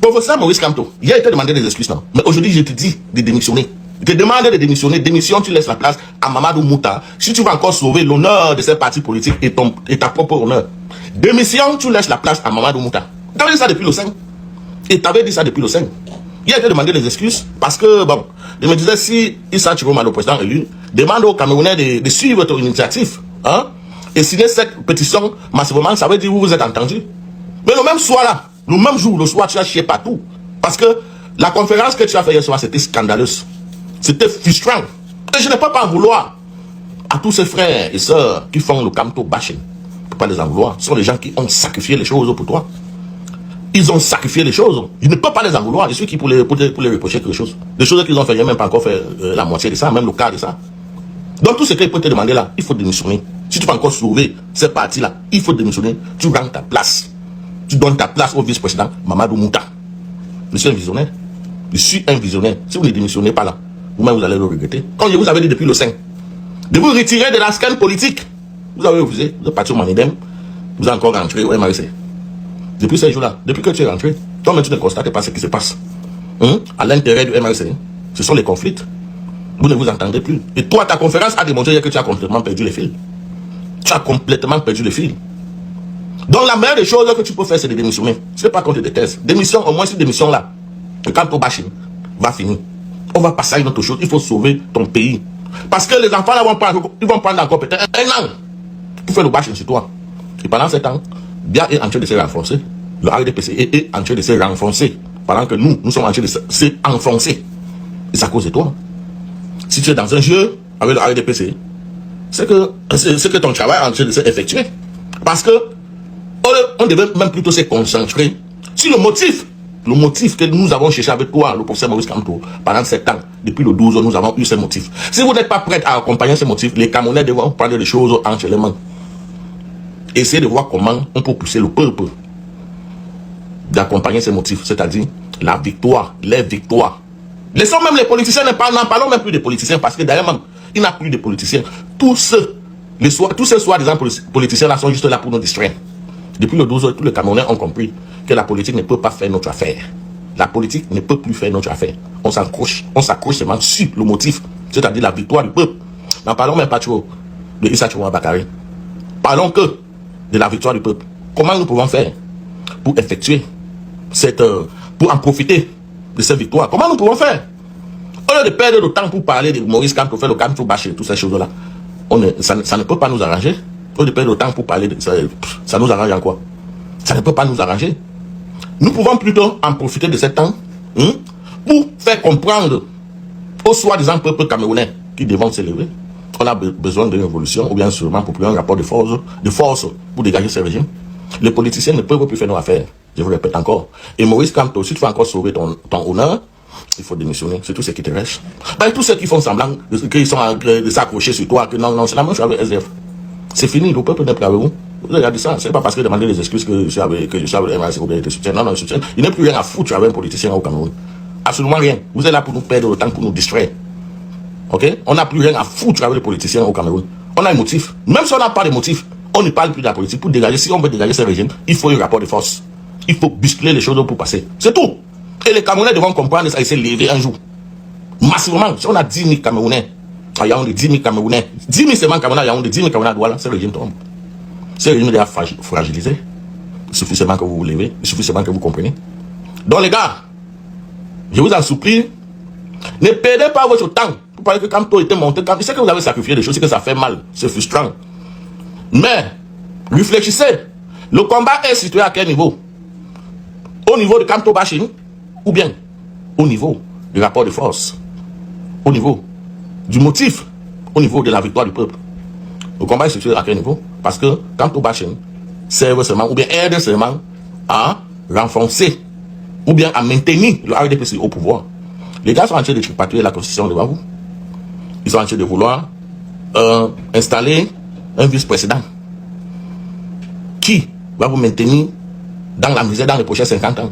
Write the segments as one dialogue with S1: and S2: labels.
S1: Professeur Maurice Kamto, hier il t'a demandé des excuses, non? Mais aujourd'hui, je te dis de démissionner. Je te demande de démissionner. Démission, tu laisses la place à Mamadou Mouta. Si tu vas encore sauver l'honneur de ces partis politiques et ta propre honneur. Démission, tu laisses la place à Mamadou Mouta. Tu avais dit ça depuis le 5. Et tu avais dit ça depuis le 5. Hier, il t'a demandé des excuses parce que, bon, il me disait si Issa Chiroma, le président élu, demande aux Camerounais de suivre ton initiative, hein, et signer cette pétition massivement, ça veut dire que vous êtes entendu. Mais le même soir là, le même jour, le soir, tu as chié partout. Parce que la conférence que tu as fait hier soir, c'était scandaleuse. C'était frustrant. Et je ne peux pas en vouloir à tous ces frères et sœurs qui font le Kamto bashing. Je ne peux pas les en vouloir. Ce sont les gens qui ont sacrifié les choses pour toi. Ils ont sacrifié les choses. Je ne peux pas les en vouloir. Je suis qui pour les reprocher quelque chose. Des choses qu'ils ont fait, il n'y a même pas encore fait la moitié de ça, même le quart de ça. Donc tout ce qu'ils peuvent te demander là, il faut démissionner. Si tu veux encore sauver ces partis-là, il faut démissionner. Tu rends ta place. Tu donnes ta place au vice-président Mamadou Mouta. Je suis un visionnaire. Je suis un visionnaire. Si vous ne démissionnez pas là, vous-même vous allez le regretter. Comme je vous avais dit depuis le 5, de vous retirer de la scène politique. Vous avez refusé, vous êtes parti au Manidem, vous êtes encore rentré au MRC. Depuis ces jours-là, depuis que tu es rentré, toi-même tu ne constates pas ce qui se passe. À l'intérieur du MRC, ce sont les conflits. Vous ne vous entendez plus. Et toi, ta conférence a démontré que tu as complètement perdu les fils. Tu as complètement perdu les fils. Donc la meilleure des choses que tu peux faire, c'est de démissionner. Ce n'est pas qu'on te déteste. Démission, au moins cette démission-là, quand ton bashing va finir, on va passer à une autre chose. Il faut sauver ton pays. Parce que les enfants là ils vont prendre encore peut-être un an pour faire le bashing sur toi. Et pendant ce temps, Bia est en train de se renforcer. Le RDPC est en train de se renforcer. Pendant que nous sommes en train de se enfoncer. Et c'est à cause de toi. Si tu es dans un jeu avec le RDPC, c'est que ton travail est en train de s'effectuer. Parce que on devait même plutôt se concentrer sur le motif que nous avons cherché avec toi, le professeur Maurice Kamto, pendant 7 ans. Depuis le 12 ans, nous avons eu ce motif. Si vous n'êtes pas prêts à accompagner ce motif, les Camerounais devront prendre les choses entre les mains. Essayez de voir comment on peut pousser le peuple d'accompagner ces motifs, c'est-à-dire la victoire, les victoires. Laissons même les politiciens, n'en parlons même plus des politiciens, parce que d'ailleurs même, il n'y a plus de politiciens. Tous ces soi-disant politiciens-là sont juste là pour nous distraire. Depuis le 12 ans, tous les Camerounais ont compris que la politique ne peut pas faire notre affaire. La politique ne peut plus faire notre affaire. On s'accroche seulement sur le motif, c'est-à-dire la victoire du peuple. N'en parlons même pas trop de Issa Chiroma Bakary. Parlons que de la victoire du peuple. Comment nous pouvons faire pour effectuer pour en profiter de cette victoire? Comment nous pouvons faire? Au lieu de perdre le temps pour parler de Maurice Kamto, faire le Kamto bâcher, toutes ces choses-là, ça ne peut pas nous arranger. Au lieu de perdre le temps pour parler de ça nous arrange en quoi? Ça ne peut pas nous arranger. Nous pouvons plutôt en profiter de ce temps pour faire comprendre aux soi-disant peuple camerounais qui devront s'élever. On a besoin d'une révolution ou bien sûrement pour un rapport de force pour dégager ce régime. Les politiciens ne peuvent plus faire nos affaires. Je vous répète encore. Et Maurice Kamto, si tu veux encore sauver ton honneur, il faut démissionner. C'est tout ce qui te reste. Ben, tous ceux qui font semblant qu'ils sont en train de s'accrocher sur toi, que non, c'est la même chose avec SDF. C'est fini, le peuple n'est plus avec vous. Vous avez dit ça, c'est pas parce que demander des excuses que je suis avec le MRC ou bien te soutient. Non, je soutiens. Il n'est plus rien à foutre avec un politicien au Cameroun. Absolument rien. Vous êtes là pour nous perdre le temps, pour nous distraire. Ok? On n'a plus rien à foutre avec les politiciens au Cameroun. On a un motif. Même si on n'a pas de motif, on ne parle plus de la politique. Pour dégager, si on veut dégager ce régime, il faut un rapport de force. Il faut bousculer les choses pour passer. C'est tout. Et les Camerounais devront comprendre ça et se lever un jour. Massivement, si on a 10 000 Camerounais, il y a 10 000 Camerounais, 10 000 seulement Camerounais, il y a 10 000 Camerounais à Douala, ce régime tombe. Ce régime est déjà fragilisé. Il suffit seulement que vous vous levez, il suffit seulement que vous compreniez. Donc les gars, je vous en supplie, ne perdez pas votre temps pour parler que Kamto était monté. Je sais que vous avez sacrifié des choses, c'est que ça fait mal, c'est frustrant. Mais, réfléchissez, le combat est situé à quel niveau? Au niveau de Kamto bashing ou bien au niveau du rapport de force, au niveau du motif, au niveau de la victoire du peuple. Le combat est situé à quel niveau? Parce que Kamto bashing serve seulement ou bien aide seulement à renforcer ou bien à maintenir le RDPC au pouvoir. Les gars sont en train de tripatouiller la constitution devant vous. Ils sont en train de vouloir installer un vice-président qui va vous maintenir dans la misère dans les prochains 50 ans.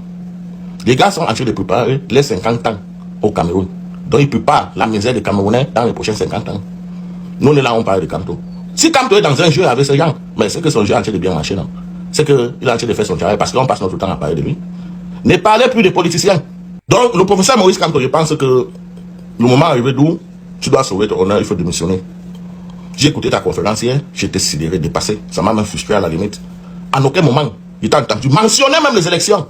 S1: Les gars sont en train de préparer les 50 ans au Cameroun. Donc ils préparent la misère des Camerounais dans les prochains 50 ans. Nous, là, on parle de Kamto. Si Kamto est dans un jeu avec ce gens, mais c'est que son jeu est en train de bien marcher, non? C'est qu'il est en train de faire son travail parce qu'on passe notre temps à parler de lui. Ne parlez plus des politiciens. Donc, le professeur Maurice Kamto, je pense que le moment arrivé d'où tu dois sauver ton honneur, il faut démissionner. J'ai écouté ta conférence hier, j'étais sidéré, dépassé. Ça m'a même frustré à la limite. En aucun moment, il t'a entendu mentionner même les élections,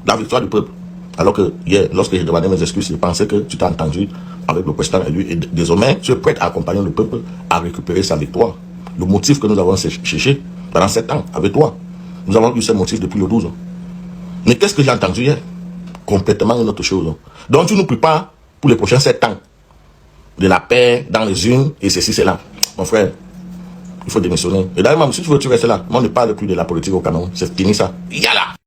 S1: la victoire du peuple. Alors que hier, lorsque j'ai demandé mes excuses, je pensais que tu t'es entendu avec le président élu et désormais, tu es prêt à accompagner le peuple à récupérer sa victoire. Le motif que nous avons cherché pendant 7 ans avec toi, nous avons eu ce motif depuis le 12 ans. Mais qu'est-ce que j'ai entendu hier? Complètement une autre chose. Donc tu nous prépares pour les prochains 7 ans de la paix dans les unes et ceci, c'est là. Mon frère, il faut démissionner. Et d'ailleurs, même si tu veux, tu restes là. Moi, on ne parle plus de la politique au Cameroun. C'est fini ça. Yala!